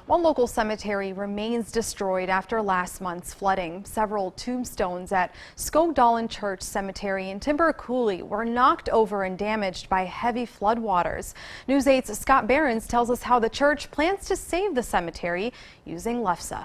One local cemetery remains destroyed after last month's flooding. Several tombstones at Skogdalen Church Cemetery in Timber Coulee were knocked over and damaged by heavy floodwaters. News 8's Scott Behrens tells us how the church plans to save the cemetery using lefse.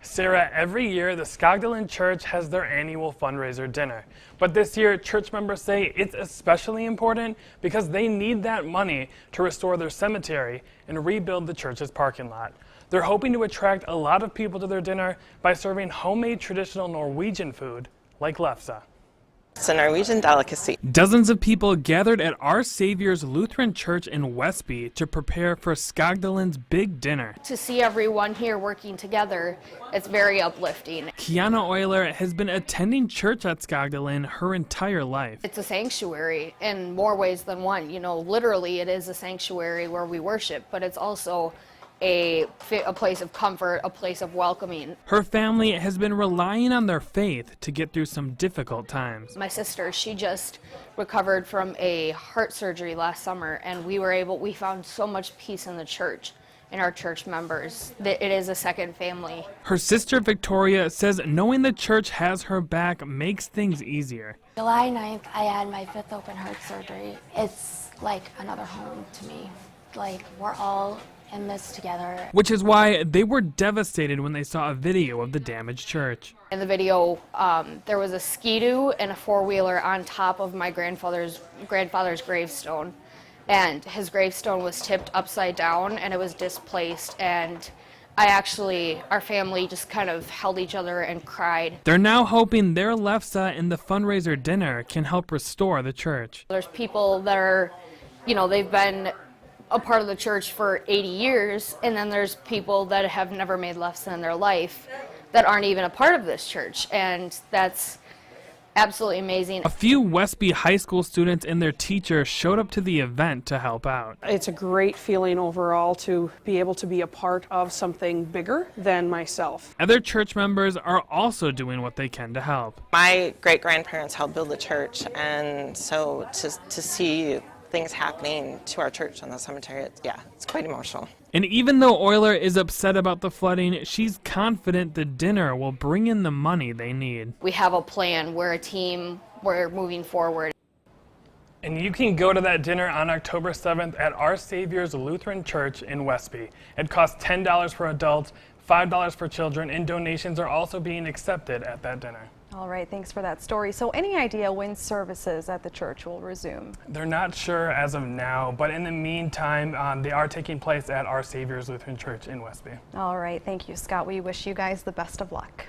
Sarah, every year the Skogdalen Church has their annual fundraiser dinner. But this year, church members say it's especially important because they need that money to restore their cemetery and rebuild the church's parking lot. They're hoping to attract a lot of people to their dinner by serving homemade traditional Norwegian food like lefse. It's a Norwegian delicacy. Dozens of people gathered at Our Savior's Lutheran Church in Westby to prepare for Skogdalen's big dinner. To see everyone here working together, it's very uplifting. Kiana Euler has been attending church at Skogdalen her entire life. It's a sanctuary in more ways than one. You know, literally it is a sanctuary where we worship, but it's also a place of comfort, a place of welcoming. Her family has been relying on their faith to get through some difficult times. My sister, she just recovered from a heart surgery last summer, and we found so much peace in the church, in our church members, that it is a second family. Her sister Victoria says knowing the church has her back makes things easier. July 9th, I had my 5th open heart surgery. It's like another home to me. Like, we're all in this together. Which is why they were devastated when they saw a video of the damaged church. In the video, there was a skidoo and a four-wheeler on top of my grandfather's gravestone, and his gravestone was tipped upside down and it was displaced, and our family just kind of held each other and cried. They're now hoping their lefse and the fundraiser dinner can help restore the church. There's people that are, you know, they've been a part of the church for 80 years, and then there's people that have never made lefse in their life that aren't even a part of this church, and that's absolutely amazing. A few Westby High School students and their teacher showed up to the event to help out. It's a great feeling overall to be able to be a part of something bigger than myself. Other church members are also doing what they can to help. My great-grandparents helped build the church, and so to see things happening to our church on the cemetery, it's quite emotional. And even though Euler is upset about the flooding, she's confident the dinner will bring in the money they need. We have a plan, we're a team, we're moving forward. And you can go to that dinner on October 7th at Our Savior's Lutheran Church in Westby. It costs $10 for adults, $5 for children, and donations are also being accepted at that dinner. All right, thanks for that story. So any idea when services at the church will resume? They're not sure as of now, but in the meantime, they are taking place at Our Savior's Lutheran Church in Westby. All right, thank you, Scott. We wish you guys the best of luck.